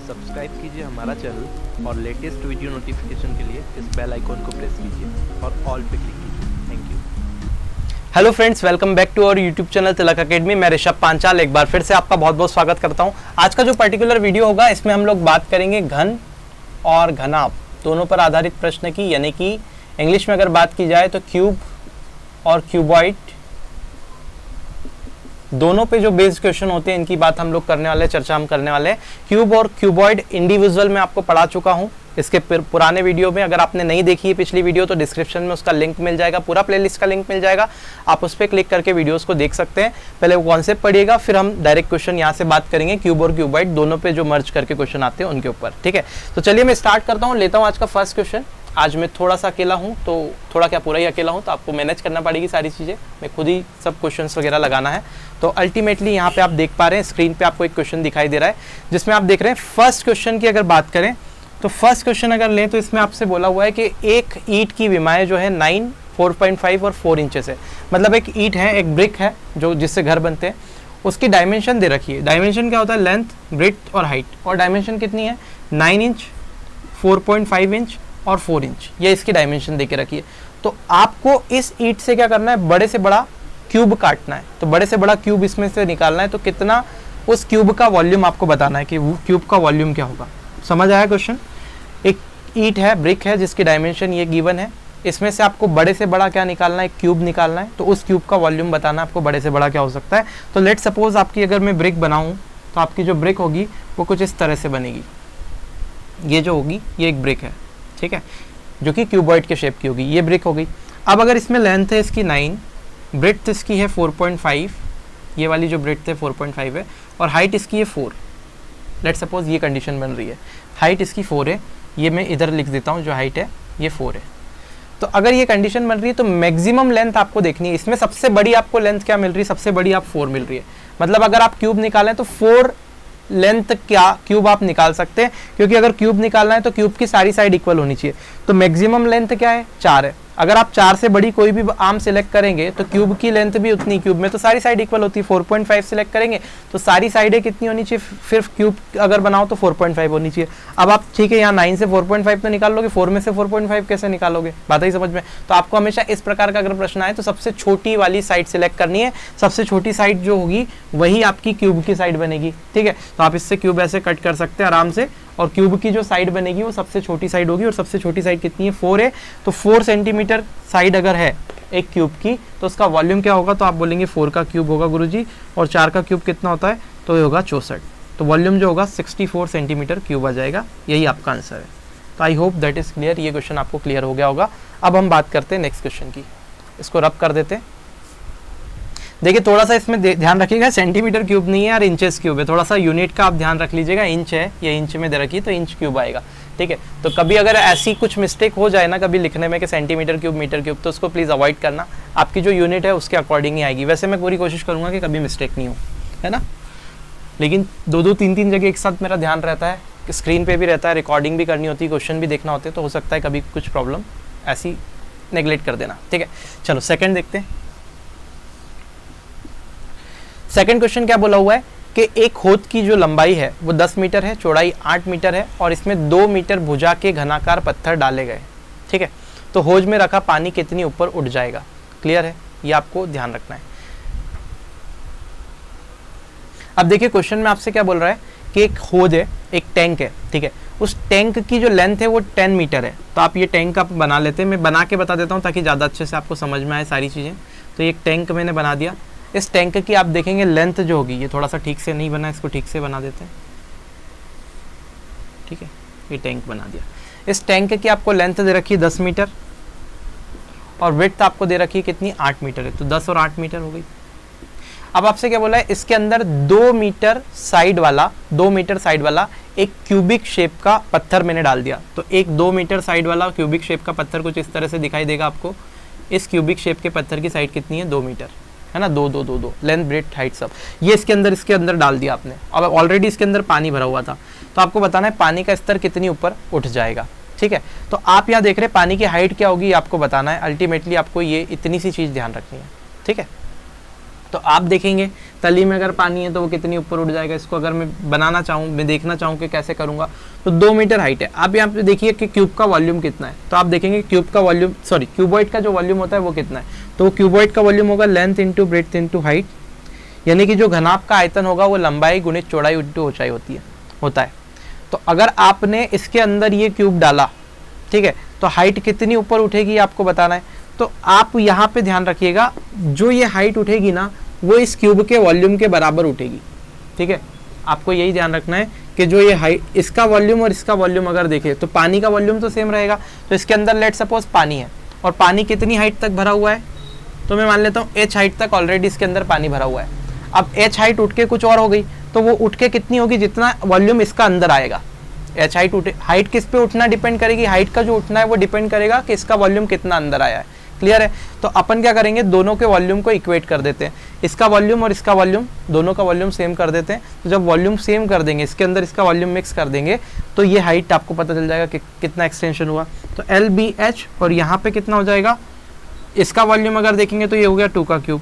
Subscribe कीजिए हमारा channel और लेटेस्ट वीडियो नोटिफिकेशन के लिए इस बेल आइकॉन को प्रेस कीजिए और ऑल पे क्लिक कीजिए। Thank you. Hello friends, welcome back to our YouTube channel Tilak academy. मैं ऋषभ पांचाल एक बार फिर से आपका बहुत बहुत स्वागत करता हूं। आज का जो पर्टिकुलर वीडियो होगा इसमें हम लोग बात करेंगे घन और घनाभ दोनों पर आधारित प्रश्न की, यानी कि इंग्लिश में अगर बात की जाए तो क्यूब और क्यूबॉइड दोनों पे जो बेस्ड क्वेश्चन होते हैं इनकी बात हम लोग करने वाले, चर्चा हम करने वाले हैं। क्यूब और क्यूबॉइड इंडिविजुअल में आपको पढ़ा चुका हूं इसके पुराने वीडियो में। अगर आपने नहीं देखी है पिछली वीडियो तो डिस्क्रिप्शन में उसका लिंक मिल जाएगा, पूरा प्लेलिस्ट का लिंक मिल जाएगा, आप उस पर क्लिक करके वीडियोस को देख सकते हैं। पहले वो कॉन्सेप्ट पढ़िएगा, फिर हम डायरेक्ट क्वेश्चन यहाँ से बात करेंगे क्यूब और क्यूबॉइड दोनों पे जो मर्ज करके क्वेश्चन आते हैं उनके ऊपर। ठीक है, तो चलिए मैं स्टार्ट करता हूँ, लेता हूँ आज का फर्स्ट क्वेश्चन। आज मैं थोड़ा सा अकेला हूँ, तो थोड़ा क्या पूरा ही अकेला हूँ, तो आपको मैनेज करना पड़ेगी सारी चीज़ें, मैं खुद ही सब क्वेश्चंस वगैरह लगाना है। तो अल्टीमेटली यहाँ पे आप देख पा रहे हैं स्क्रीन पे आपको एक क्वेश्चन दिखाई दे रहा है जिसमें आप देख रहे हैं फर्स्ट क्वेश्चन की अगर बात करें तो फर्स्ट क्वेश्चन अगर लें तो इसमें आपसे बोला हुआ है कि एक ईंट की विमाएँ जो है 9, 4.5 और 4 इंचेस है। मतलब एक ईंट है, एक ब्रिक है जो जिससे घर बनते हैं, उसकी डायमेंशन दे रखी है। डायमेंशन क्या होता है? लेंथ, ब्रेड्थ और हाइट। और डायमेंशन कितनी है? 9 इंच, 4.5 इंच और 4 इंच, ये इसकी डायमेंशन दे के रखी है। तो आपको इस ईंट से क्या करना है? बड़े से बड़ा क्यूब काटना है। तो बड़े से बड़ा क्यूब इसमें से निकालना है। तो कितना उस क्यूब का वॉल्यूम आपको बताना है कि वो क्यूब का वॉल्यूम क्या होगा। समझ आया क्वेश्चन? एक ईंट है, ब्रिक है जिसकी डायमेंशन ये गिवन है, इसमें से आपको बड़े से बड़ा क्या निकालना है? क्यूब निकालना है। तो उस क्यूब का वॉल्यूम बताना है आपको, बड़े से बड़ा क्या हो सकता है। तो लेट सपोज आपकी अगर मैं ब्रिक बनाऊँ तो आपकी जो ब्रिक होगी वो कुछ इस तरह से बनेगी। ये जो होगी ये एक ब्रिक है, ठीक है, जो कि क्यूबॉइड के शेप की होगी। ये ब्रिक हो गई। अब अगर इसमें लेंथ है इसकी 9, ब्रेड्थ इसकी है 4.5, ये वाली जो ब्रेड्थ है 4.5 है, और हाइट इसकी है 4। लेट सपोज ये कंडीशन बन रही है, हाइट इसकी 4 है, ये मैं इधर लिख देता हूँ, जो हाइट है ये 4 है। तो अगर ये कंडीशन बन रही है तो मैक्सिमम लेंथ आपको देखनी है। इसमें सबसे बड़ी आपको लेंथ क्या मिल रही है? सबसे बड़ी आप 4 मिल रही है। मतलब अगर आप क्यूब निकालें तो 4 लेंथ क्या क्यूब आप निकाल सकते हैं, क्योंकि अगर क्यूब निकालना है तो क्यूब की सारी साइड इक्वल होनी चाहिए। तो मैक्सिमम लेंथ क्या है? 4 है। अगर आप 4 से बड़ी कोई भी आर्म सिलेक्ट करेंगे तो क्यूब की लेंथ भी उतनी, क्यूब में तो सारी साइड इक्वल होती है। 4.5 सिलेक्ट करेंगे तो सारी साइडें कितनी होनी चाहिए? फिर क्यूब अगर बनाओ तो 4.5 होनी चाहिए। अब आप ठीक है यहाँ 9 से 4.5 तो निकाल लोगे, 4 में से 4.5 कैसे निकालोगे? बात ही समझ में। तो आपको हमेशा इस प्रकार का अगर प्रश्न आए तो सबसे छोटी वाली साइड सिलेक्ट करनी है। सबसे छोटी साइड जो होगी वही आपकी क्यूब की साइड बनेगी। ठीक है, तो आप इससे क्यूब ऐसे कट कर सकते हैं आराम से, और क्यूब की जो साइड बनेगी वो सबसे छोटी साइड होगी। और सबसे छोटी साइड कितनी है? 4 है। तो 4 सेंटीमीटर साइड अगर है एक क्यूब की तो उसका वॉल्यूम क्या होगा? तो आप बोलेंगे 4 का क्यूब होगा गुरुजी, और 4 का क्यूब कितना होता है? तो ये होगा 64। तो वॉल्यूम जो होगा 64 सेंटीमीटर क्यूब आ जाएगा। यही आपका आंसर है। तो I hope that is clear. ये क्वेश्चन आपको क्लियर हो गया होगा। अब हम बात करते हैं नेक्स्ट क्वेश्चन की। इसको रब कर देते हैं। देखिए थोड़ा सा इसमें ध्यान रखिएगा, सेंटीमीटर क्यूब नहीं है यार, इंचेस क्यूब है। थोड़ा सा यूनिट का आप ध्यान रख लीजिएगा। इंच है, ये इंच में दे रखी है तो इंच क्यूब आएगा। ठीक है, तो कभी अगर ऐसी कुछ मिस्टेक हो जाए ना कभी लिखने में कि सेंटीमीटर क्यूब, मीटर क्यूब, तो उसको प्लीज़ अवॉइड करना। आपकी जो यूनिट है उसके अकॉर्डिंग ही आएगी। वैसे मैं पूरी कोशिश करूँगा कि कभी मिस्टेक नहीं हो, है ना। लेकिन 2-2, 3-3 जगह एक साथ मेरा ध्यान रहता है, स्क्रीन पर भी रहता है, रिकॉर्डिंग भी करनी होती है, क्वेश्चन भी देखना होते हैं, तो हो सकता है कभी कुछ प्रॉब्लम ऐसी नेगलेक्ट कर देना। ठीक है, चलो सेकेंड देखते हैं। सेकंड क्वेश्चन क्या बोला हुआ है कि एक होद की जो लंबाई है वो 10 मीटर है, चौड़ाई 8 मीटर है, और इसमें 2 मीटर भुजा के घनाकार पत्थर डाले गए। ठीक है, तो होज में रखा पानी कितनी ऊपर उठ जाएगा? क्लियर है, ये आपको ध्यान रखना है। अब देखिए क्वेश्चन में आपसे क्या बोल रहा है कि एक होद है, एक टैंक है। ठीक है, उस टैंक की जो लेंथ है वो 10 मीटर है। तो आप ये टैंक आप बना लेते हैं, मैं बना के बता देता हूँ ताकि ज़्यादा अच्छे से आपको समझ में आए सारी चीज़ें। तो एक टैंक मैंने बना दिया। इस टैंक की आप देखेंगे लेंथ जो होगी, ये थोड़ा सा ठीक से नहीं बना, इसको ठीक से बना देते हैं। ठीक है, ये टैंक बना दिया। इस टैंक की आपको लेंथ दे रखी है 10 मीटर, और विड्थ आपको दे रखी है कितनी? 8 मीटर है। तो 10 और 8 मीटर हो गई। अब आपसे क्या बोला है? इसके अंदर 2 मीटर साइड वाला एक क्यूबिक शेप का पत्थर मैंने डाल दिया। तो एक 2 मीटर साइड वाला क्यूबिक शेप का पत्थर कुछ इस तरह से दिखाई देगा आपको। इस क्यूबिक शेप के पत्थर की साइड कितनी है? 2 मीटर, है ना। 2 लेंथ, ब्रेड्थ, हाइट सब ये इसके अंदर डाल दिया आपने। अब ऑलरेडी इसके अंदर पानी भरा हुआ था, तो आपको बताना है पानी का स्तर कितनी ऊपर उठ जाएगा। ठीक है, तो आप यहाँ देख रहे हैं पानी की हाइट क्या होगी आपको बताना है। अल्टीमेटली आपको ये इतनी सी चीज़ ध्यान रखनी है। ठीक है, तो आप देखेंगे तली में अगर पानी है तो वो कितनी ऊपर उठ जाएगा। इसको अगर मैं बनाना चाहूँ, मैं देखना चाहूँ कि कैसे करूँगा, तो 2 मीटर हाइट है। आप यहाँ पे देखिए कि क्यूब का वॉल्यूम कितना है, तो आप देखेंगे क्यूब का वॉल्यूम, सॉरी क्यूबॉइड का जो वॉल्यूम होता है वो कितना है, तो वो क्यूबॉइड का वॉल्यूम होगा length into breadth into height, यानी कि जो घनाभ का आयतन होगा वो लंबाई गुणित चौड़ाई इंटू ऊंचाई होता है। तो अगर आपने इसके अंदर ये क्यूब डाला, ठीक है, तो हाइट कितनी ऊपर उठेगी आपको बताना है। तो आप यहाँ पे ध्यान रखिएगा, जो ये हाइट उठेगी ना वो इस क्यूब के वॉल्यूम के बराबर उठेगी, ठीक है। आपको यही ध्यान रखना है कि जो ये हाइट, इसका वॉल्यूम और इसका वॉल्यूम अगर देखें तो पानी का वॉल्यूम तो सेम रहेगा। तो इसके अंदर लेट सपोज पानी है, और पानी कितनी हाइट तक भरा हुआ है, तो मैं मान लेता हूँ h हाइट तक ऑलरेडी इसके अंदर पानी भरा हुआ है। अब h हाइट उठ के कुछ और हो गई, तो वो उठ के कितनी होगी, जितना वॉल्यूम इसका अंदर आएगा। h हाइट उठे, हाइट किस पे उठना डिपेंड करेगी, हाइट का जो उठना है वो डिपेंड करेगा कि इसका वॉल्यूम कितना अंदर आया है। क्लियर है। तो अपन क्या करेंगे, दोनों के वॉल्यूम को इक्वेट कर देते हैं, इसका वॉल्यूम और इसका वॉल्यूम, दोनों का वॉल्यूम सेम कर देते हैं। तो जब वॉल्यूम सेम कर देंगे, इसके अंदर इसका वॉल्यूम मिक्स कर देंगे, तो ये हाइट आपको पता चल जाएगा कि कितना एक्सटेंशन हुआ। तो LBH, और यहाँ पे कितना हो जाएगा, इसका वॉल्यूम अगर देखेंगे तो ये हो गया 2 का क्यूब।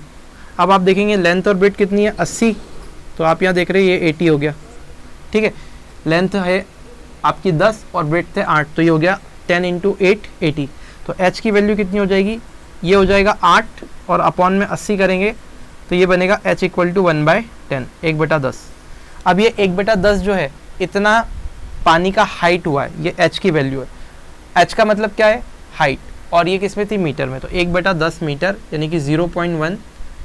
अब आप देखेंगे लेंथ और ब्रेड्थ कितनी है, 80, तो आप यहाँ देख रहे हैं ये 80 हो गया, ठीक है। लेंथ है आपकी 10 और ब्रेड्थ है 8, तो ये हो गया 10 इंटू 8 80। तो h की वैल्यू कितनी हो जाएगी, ये हो जाएगा 8, और अपॉन में 80 करेंगे तो ये बनेगा h इक्वल टू 1/10, 1/10। अब ये 1/10 जो है, इतना पानी का हाइट हुआ है, ये h की वैल्यू है। h का मतलब क्या है, हाइट, और ये किस में थी, मीटर में, तो 1/10 मीटर, यानी कि 0.1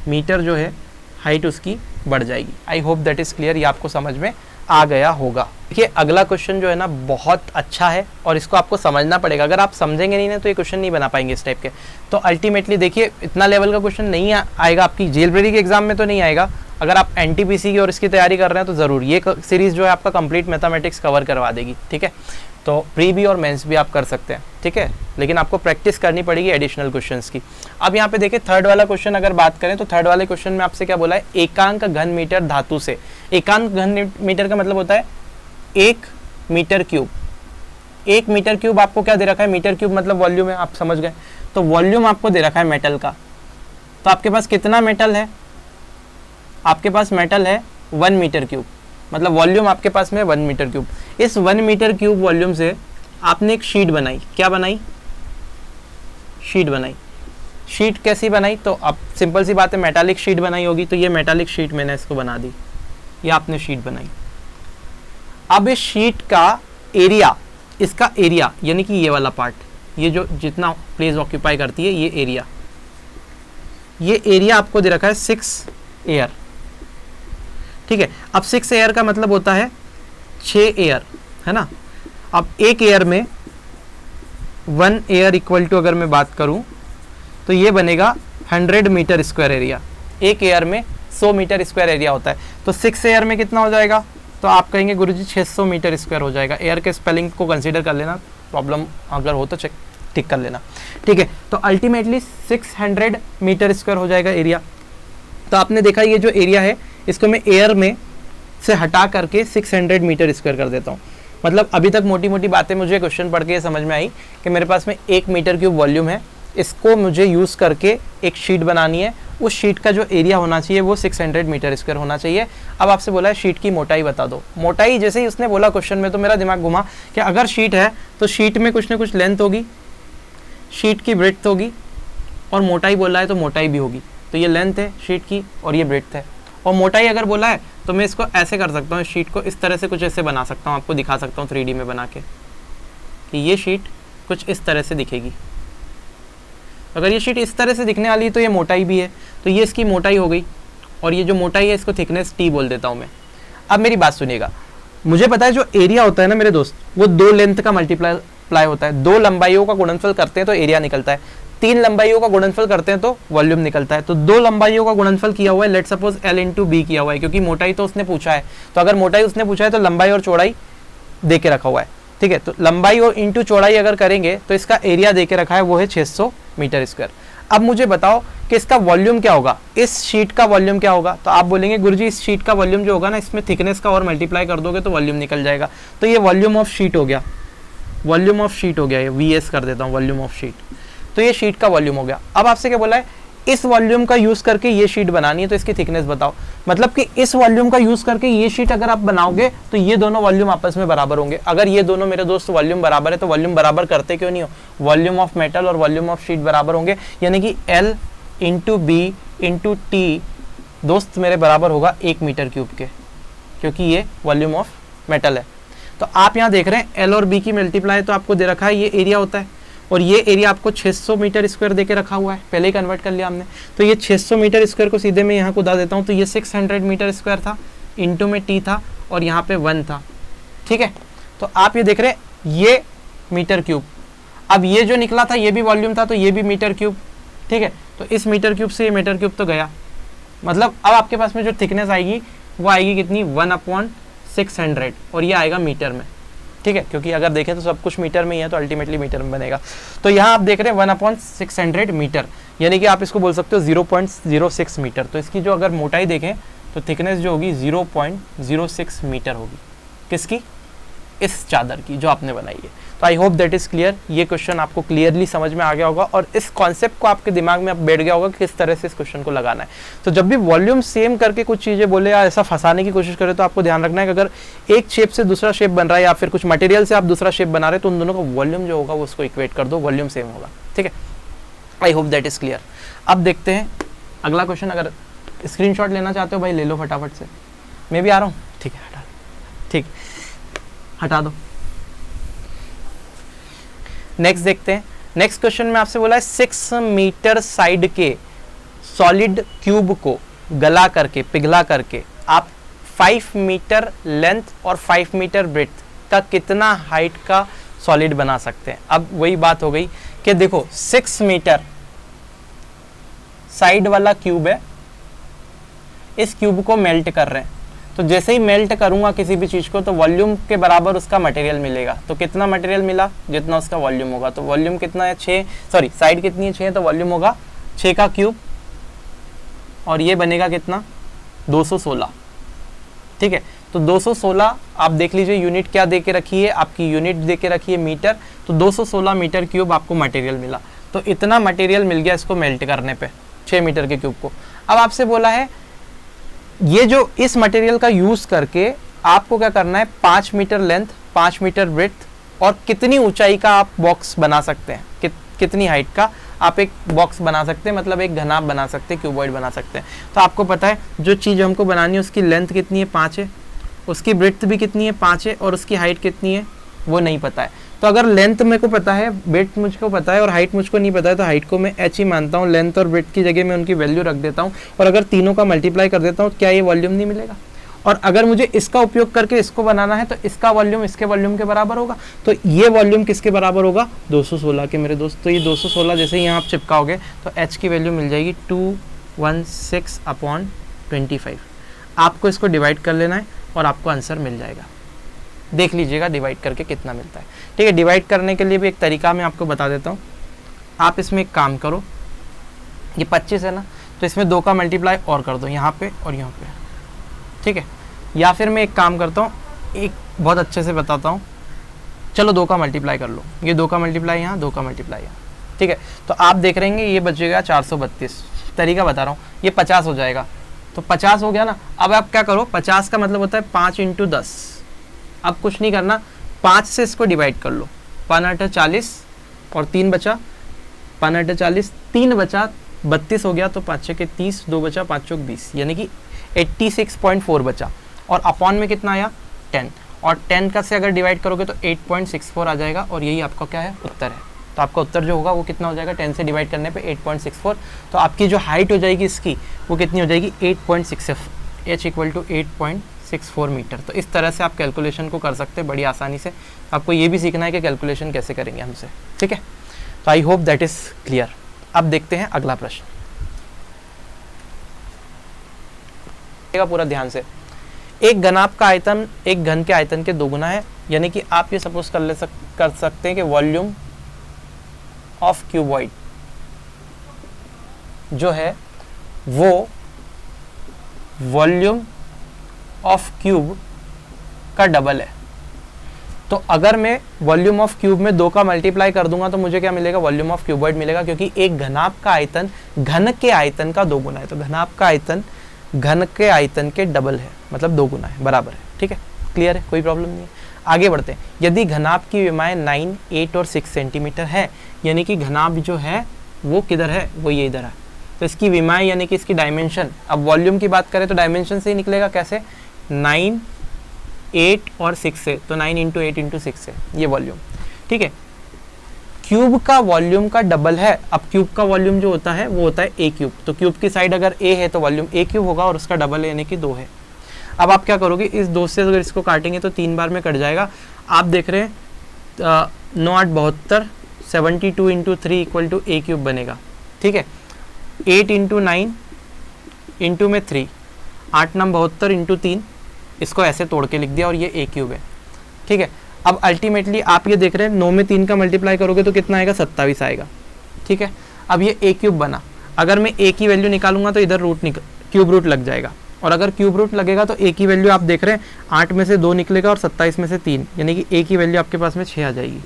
मीटर जो है हाइट उसकी बढ़ जाएगी। I hope that is clear, ये आपको समझ में आ गया होगा। देखिए अगला क्वेश्चन जो है ना बहुत अच्छा है, और इसको आपको समझना पड़ेगा। अगर आप समझेंगे नहीं ना तो ये क्वेश्चन नहीं बना पाएंगे इस टाइप के। तो अल्टीमेटली देखिए इतना लेवल का क्वेश्चन नहीं आएगा आपकी जेलब्रेरी के एग्जाम में, तो नहीं आएगा। अगर आप NTPC की और इसकी तैयारी कर रहे हैं तो ज़रूर ये सीरीज़ जो है आपका कंप्लीट मैथमेटिक्स कवर करवा देगी, ठीक है। तो प्री भी और मेंस भी आप कर सकते हैं, ठीक है, लेकिन आपको प्रैक्टिस करनी पड़ेगी एडिशनल क्वेश्चंस की। अब यहाँ पे देखिए थर्ड वाला क्वेश्चन अगर बात करें तो थर्ड वाले क्वेश्चन में आपसे क्या बोला है, एकांक घन मीटर धातु से। एकांक घन मीटर का मतलब होता है 1 मीटर क्यूब। 1 मीटर क्यूब आपको क्या दे रखा है, मीटर क्यूब मतलब वॉल्यूम है, आप समझ गए। तो वॉल्यूम आपको दे रखा है मेटल का, तो आपके पास कितना मेटल है, आपके पास मेटल है 1 मीटर क्यूब, मतलब वॉल्यूम आपके पास में 1 मीटर क्यूब। इस 1 मीटर क्यूब वॉल्यूम से आपने एक शीट बनाई, क्या बनाई, शीट बनाई। शीट कैसी बनाई, तो अब सिंपल सी बात है, मेटालिक शीट बनाई होगी, तो ये मेटालिक शीट मैंने इसको बना दी, ये आपने शीट बनाई। अब इस शीट का एरिया, इसका एरिया यानी कि ये वाला पार्ट, ये जो जितना प्लेस ऑक्यूपाई करती है ये एरिया, ये एरिया आपको दे रखा है 6 एयर, ठीक है। अब 6 एयर का मतलब होता है 6 एयर, है ना। अब एक एयर में 1 एयर इक्वल टू अगर मैं बात करूं तो ये बनेगा 100 मीटर स्क्वायर एरिया। एक एयर में 100 मीटर स्क्वायर एरिया होता है, तो 6 एयर में कितना हो जाएगा, तो आप कहेंगे गुरुजी 600 मीटर स्क्वायर हो जाएगा। एयर के स्पेलिंग को कंसीडर कर लेना, प्रॉब्लम अगर हो तो चेक टिक कर लेना, ठीक है। तो अल्टीमेटली 600 मीटर स्क्वायर हो जाएगा एरिया। तो आपने देखा ये जो एरिया है इसको मैं एयर में से हटा करके 600 मीटर स्क्वायर कर देता हूँ। मतलब अभी तक मोटी मोटी बातें मुझे क्वेश्चन पढ़ के समझ में आई कि मेरे पास में 1 मीटर क्यूब वॉल्यूम है, इसको मुझे यूज़ करके एक शीट बनानी है। उस शीट का जो एरिया होना चाहिए वो 600 मीटर स्क्वायर होना चाहिए। अब आपसे बोला है शीट की मोटाई बता दो। मोटाई जैसे ही उसने बोला क्वेश्चन में तो मेरा दिमाग घुमा कि अगर शीट है तो शीट में कुछ ना कुछ लेंथ होगी, शीट की ब्रेड्थ होगी, और मोटाई बोला है तो मोटाई भी होगी। तो ये लेंथ है शीट की और ये ब्रेड्थ है। और मोटाई अगर बोला है तो मैं इसको ऐसे कर सकता हूँ, शीट को इस तरह से कुछ ऐसे बना सकता हूँ, आपको दिखा सकता हूँ 3D में बना के कि ये शीट कुछ इस तरह से दिखेगी। अगर ये शीट इस तरह से दिखने वाली है तो ये मोटाई भी है, तो ये इसकी मोटाई हो गई। और ये जो मोटाई है इसको थिकनेस T बोल देता हूँ मैं। अब मेरी बात सुनिएगा, मुझे पता है जो एरिया होता है ना मेरे दोस्त, वो 2 लेंथ का मल्टीप्लाई होता है। 2 लंबाइयों का गुणनफल करते हैं तो एरिया निकलता है, 3 लंबाइयों का गुणनफल करते हैं तो वॉल्यूम निकलता है। तो 2 लंबाइयों का गुणनफल किया हुआ है, let suppose L into B किया हुआ है, क्योंकि मोटाई तो उसने पूछा है। तो अगर मोटाई उसने पूछा है तो लंबाई और चौड़ाई दे के रखा हुआ है, ठीक है। तो लंबाई और इंटू चौड़ाई अगर करेंगे तो इसका एरिया दे के रखा है, वो है 600 मीटर स्क्वायर। अब मुझे बताओ कि इसका वॉल्यूम क्या होगा, इस शीट का वॉल्यूम क्या होगा। तो आप बोलेंगे गुरुजी इस शीट का वॉल्यूम जो होगा ना, इसमें थिकनेस का और मल्टीप्लाई कर दोगे तो वॉल्यूम निकल जाएगा। तो ये वॉल्यूम ऑफ शीट हो गया, वॉल्यूम ऑफ शीट हो गया, ये VS कर देता हूँ, वॉल्यूम ऑफ शीट। तो ये शीट का वॉल्यूम हो गया। अब आपसे क्या बोला है, इस वॉल्यूम का यूज करके ये शीट बनानी है, तो इसकी थिकनेस बताओ। मतलब कि इस वॉल्यूम का यूज करके ये शीट अगर आप बनाओगे तो ये दोनों वॉल्यूम आपस में बराबर होंगे। अगर ये दोनों मेरे दोस्त वॉल्यूम बराबर है तो वॉल्यूम बराबर करते क्यों नहीं हो? वॉल्यूम ऑफ मेटल और वॉल्यूम ऑफ शीट बराबर होंगे, यानी कि L into B into T दोस्त मेरे बराबर होगा 1 मीटर क्यूब के, क्योंकि ये वॉल्यूम ऑफ मेटल है। तो आप यहाँ देख रहे हैं L और B की मल्टीप्लाई तो आपको दे रखा है, ये एरिया होता है, और ये एरिया आपको 600 मीटर स्क्वायर देके रखा हुआ है, पहले ही कन्वर्ट कर लिया हमने। तो ये 600 मीटर स्क्वायर को सीधे मैं यहाँ कुदा देता हूँ, तो ये 600 मीटर स्क्वायर था, इंटू में टी था और यहाँ पे 1 था, ठीक है। तो आप ये देख रहे हैं ये मीटर क्यूब, अब ये जो निकला था ये भी वॉल्यूम था, तो ये भी मीटर क्यूब, ठीक है। तो इस मीटर क्यूब से ये मीटर क्यूब तो गया, मतलब अब आपके पास में जो थिकनेस आएगी वो आएगी कितनी? 1/600, और ये आएगा मीटर में, ठीक है, क्योंकि अगर देखें तो सब कुछ मीटर में ही है, तो अल्टीमेटली मीटर में बनेगा। तो यहाँ आप देख रहे हैं 1/600 मीटर, यानी कि आप इसको बोल सकते हो 0.06 मीटर। तो इसकी जो अगर मोटाई देखें तो थिकनेस जो होगी 0.06 मीटर होगी, किसकी? इस चादर की जो आपने बनाई है। तो I hope that is clear, ये क्वेश्चन आपको क्लियरली समझ में आ गया होगा और इस कॉन्सेप्ट को आपके दिमाग में अब बैठ गया होगा कि किस तरह से इस क्वेश्चन को लगाना है। तो जब भी वॉल्यूम सेम करके कुछ चीज़ें बोले या ऐसा फंसाने की कोशिश करे तो आपको ध्यान रखना है कि अगर एक शेप से दूसरा शेप बन रहा है या फिर कुछ मटेरियल से आप दूसरा शेप बना रहे हैं तो उन दोनों का वॉल्यूम जो होगा वो उसको इक्वेट कर दो, वॉल्यूम सेम होगा, ठीक है। I hope that is clear. अब देखते हैं अगला क्वेश्चन। अगर स्क्रीनशॉट लेना चाहते हो भाई ले लो फटाफट से, मैं भी आ रहा हूँ, ठीक है, हटा, ठीक, हटा दो। नेक्स्ट देखते हैं। नेक्स्ट क्वेश्चन में आपसे बोला है 6 मीटर साइड के सॉलिड क्यूब को गला करके, पिघला करके आप 5 मीटर लेंथ और 5 मीटर ब्रेड्थ का कितना हाइट का सॉलिड बना सकते हैं। अब वही बात हो गई कि देखो 6 मीटर साइड वाला क्यूब है, इस क्यूब को मेल्ट कर रहे हैं, तो जैसे ही मेल्ट करूंगा किसी भी चीज़ को तो वॉल्यूम के बराबर उसका मटेरियल मिलेगा। तो कितना मटेरियल मिला? जितना उसका वॉल्यूम होगा। तो वॉल्यूम कितना है? 6, सॉरी साइड कितनी है? 6, तो वॉल्यूम होगा 6 का क्यूब, और ये बनेगा कितना? 216, ठीक है। तो 216 आप देख लीजिए यूनिट क्या दे के रखी है, आपकी यूनिट दे के रखी है मीटर, तो 216 मीटर क्यूब आपको मटेरियल मिला। तो इतना मटेरियल मिल गया इसको मेल्ट करने पे, 6 मीटर के क्यूब को। अब आपसे बोला है ये जो इस मटेरियल का यूज करके आपको क्या करना है, 5 मीटर लेंथ, 5 मीटर ब्रेड्थ और कितनी ऊंचाई का आप बॉक्स बना सकते हैं, कितनी हाइट का आप एक बॉक्स बना सकते हैं, मतलब एक घनाभ बना सकते हैं, क्यूबॉइड बना सकते हैं। तो आपको पता है जो चीज़ हमको बनानी है उसकी लेंथ कितनी है? 5 है, उसकी ब्रेड्थ भी कितनी है? 5 है, और उसकी हाइट कितनी है वो नहीं पता है। तो अगर लेंथ मेरे को पता है, ब्रेड्थ मुझको पता है और हाइट मुझको नहीं पता है, तो हाइट को मैं h ही मानता हूँ, लेंथ और ब्रेड्थ की जगह मैं उनकी वैल्यू रख देता हूँ, और अगर तीनों का मल्टीप्लाई कर देता हूँ क्या ये वॉल्यूम नहीं मिलेगा? और अगर मुझे इसका उपयोग करके इसको बनाना है तो इसका वॉल्यूम इसके वॉल्यूम के बराबर होगा। तो ये वॉल्यूम किसके बराबर होगा? 216 के मेरे दोस्त। तो ये 216 जैसे ही यहाँ आप चिपकाओगे तो h की वैल्यू मिल जाएगी 216/25। आपको इसको डिवाइड कर लेना है और आपको आंसर मिल जाएगा। देख लीजिएगा डिवाइड करके कितना मिलता है, ठीक है। डिवाइड करने के लिए भी एक तरीका मैं आपको बता देता हूँ। आप इसमें एक काम करो, ये 25 है ना, तो इसमें 2 का मल्टीप्लाई और कर दो यहाँ पे और यहाँ पे, ठीक है। या फिर मैं एक काम करता हूँ, एक बहुत अच्छे से बताता हूँ, चलो 2 का मल्टीप्लाई कर लो, ये 2 का मल्टीप्लाई यहाँ, 2 का मल्टीप्लाई यहाँ, ठीक है। तो आप देख रहेंगे ये बचेगा 432, तरीका बता रहा हूँ, ये 50 हो जाएगा। तो 50 हो गया ना। अब आप क्या करो, 50 का मतलब होता है 5 × 10। अब कुछ नहीं करना, 5 से इसको डिवाइड कर लो, 5 × 40 और 3 बचा, 5 × 40, 3 बचा, 32 हो गया, तो 5 × 30, 2 बचा, 5 × 20, यानी कि 86.4 बचा। और अपॉन में कितना आया? 10, और 10 का से अगर डिवाइड करोगे तो 8.64 आ जाएगा, और यही आपका क्या है? उत्तर है। तो आपका उत्तर जो होगा वो कितना हो जाएगा? 10 से डिवाइड करने पे 8.64। तो आपकी जो हाइट हो जाएगी इसकी वो कितनी हो जाएगी? 8.64, h = 8.64 मीटर। तो इस तरह से आप कैलकुलेशन को कर सकते हैं बड़ी आसानी से। आपको ये भी सीखना है कि कैलकुलेशन कैसे करेंगे हमसे, ठीक है। तो I hope that is clear. अब देखते हैं अगला प्रश्न, पूरा ध्यान से। एक घनाभ का आयतन एक घन के आयतन के 2 गुना है, यानी कि आप ये सपोज कर सकते हैं कि वॉल्यूम ऑफ क्यूबॉइड जो है वो वॉल्यूम ऑफ क्यूब का डबल है। तो अगर मैं वॉल्यूम ऑफ क्यूब में 2 का मल्टीप्लाई कर दूंगा तो मुझे क्या मिलेगा, वॉल्यूम ऑफ क्यूबॉइड मिलेगा, क्योंकि एक घनाभ का आयतन घन के आयतन का 2 गुना है। तो घनाभ का आयतन घन के आयतन के डबल है, मतलब 2 गुना है, बराबर है। ठीक है, क्लियर है, कोई प्रॉब्लम नहीं है। आगे बढ़ते हैं। यदि घनाभ की विमाएं 9, 8 और 6 सेंटीमीटर है, यानी कि घनाभ जो है वो किधर है, वो ये इधर है, तो इसकी विमाएं यानी कि इसकी डायमेंशन, अब वॉल्यूम की बात करें तो डायमेंशन से ही निकलेगा। कैसे, 9, 8 और 6 से, तो 9 इंटू 8 इंटू 6 से ये वॉल्यूम। ठीक है, क्यूब का वॉल्यूम का डबल है। अब क्यूब का वॉल्यूम जो होता है वो होता है ए क्यूब, तो क्यूब की साइड अगर ए है तो वॉल्यूम ए क्यूब होगा और उसका डबल यानी कि 2 है। अब आप क्या करोगे, इस 2 से अगर इसको काटेंगे तो 3 बार में कट जाएगा। आप देख रहे हैं 9 8 72, 72 into 3 equal to A cube बनेगा। ठीक है, 8 इंटू 9 इंटू में 3, 8 9 72 इंटू 3, इसको ऐसे तोड़ के लिख दिया और ये ए क्यूब है। ठीक है, अब अल्टीमेटली आप ये देख रहे हैं 9 में 3 का मल्टीप्लाई करोगे तो कितना आएगा, 27 आएगा। ठीक है, अब ये ए क्यूब बना। अगर मैं ए की वैल्यू निकालूंगा तो इधर क्यूब रूट लग जाएगा, और अगर क्यूब रूट लगेगा तो ए की वैल्यू आप देख रहे हैं 8 में से 2 निकलेगा और 27 में से 3, यानी कि ए की वैल्यू आपके पास में 6 आ जाएगी।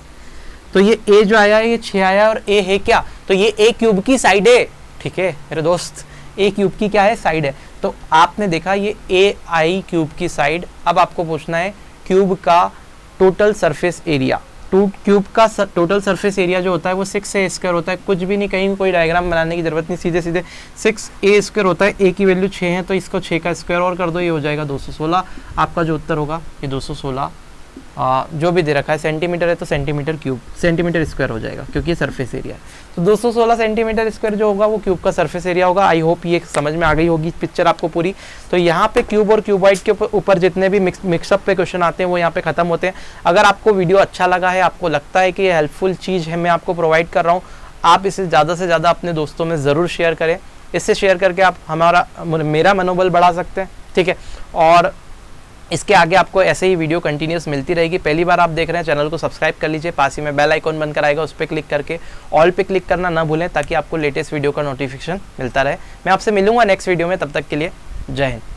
तो ये ए जो आया है ये 6 आया, और ए है क्या, तो ये ए क्यूब की साइड है। ठीक है मेरे दोस्त, ए क्यूब की क्या है, साइड है। तो आपने देखा ये ए आई क्यूब की साइड। अब आपको पूछना है क्यूब का टोटल सरफेस एरिया। क्यूब का टोटल सरफेस एरिया जो होता है वो 6a स्क्वायर होता है। कुछ भी नहीं, कहीं कोई डायग्राम बनाने की जरूरत नहीं, सीधे सीधे 6a स्क्वायर होता है। ए की वैल्यू 6 है तो इसको 6 का स्क्वायर और कर दो, ये हो जाएगा 216। आपका जो उत्तर होगा ये 216 जो भी दे रखा है, सेंटीमीटर है तो सेंटीमीटर क्यूब, सेंटीमीटर स्क्वायर हो जाएगा क्योंकि ये सरफेस एरिया है। तो 216 सेंटीमीटर स्क्वायर जो होगा वो क्यूब का सरफेस एरिया होगा। आई होप ये समझ में आ गई होगी पिक्चर आपको पूरी। तो यहाँ पे क्यूब और क्यूबॉइड के ऊपर जितने भी मिक्सअप पे क्वेश्चन आते हैं वो यहाँ पे खत्म होते हैं। अगर आपको वीडियो अच्छा लगा है, आपको लगता है कि ये हेल्पफुल चीज़ है मैं आपको प्रोवाइड कर रहा हूँ, आप इसे ज़्यादा से ज़्यादा अपने दोस्तों में ज़रूर शेयर करें। इससे शेयर करके आप मेरा मनोबल बढ़ा सकते हैं। ठीक है, और इसके आगे आपको ऐसे ही वीडियो कंटिन्यूस मिलती रहेगी। पहली बार आप देख रहे हैं चैनल को सब्सक्राइब कर लीजिए, पास ही में बेल आइकॉन बनकर आएगा, उस पर क्लिक करके ऑल पे क्लिक करना ना भूलें ताकि आपको लेटेस्ट वीडियो का नोटिफिकेशन मिलता रहे। मैं आपसे मिलूंगा नेक्स्ट वीडियो में, तब तक के लिए जय हिंद।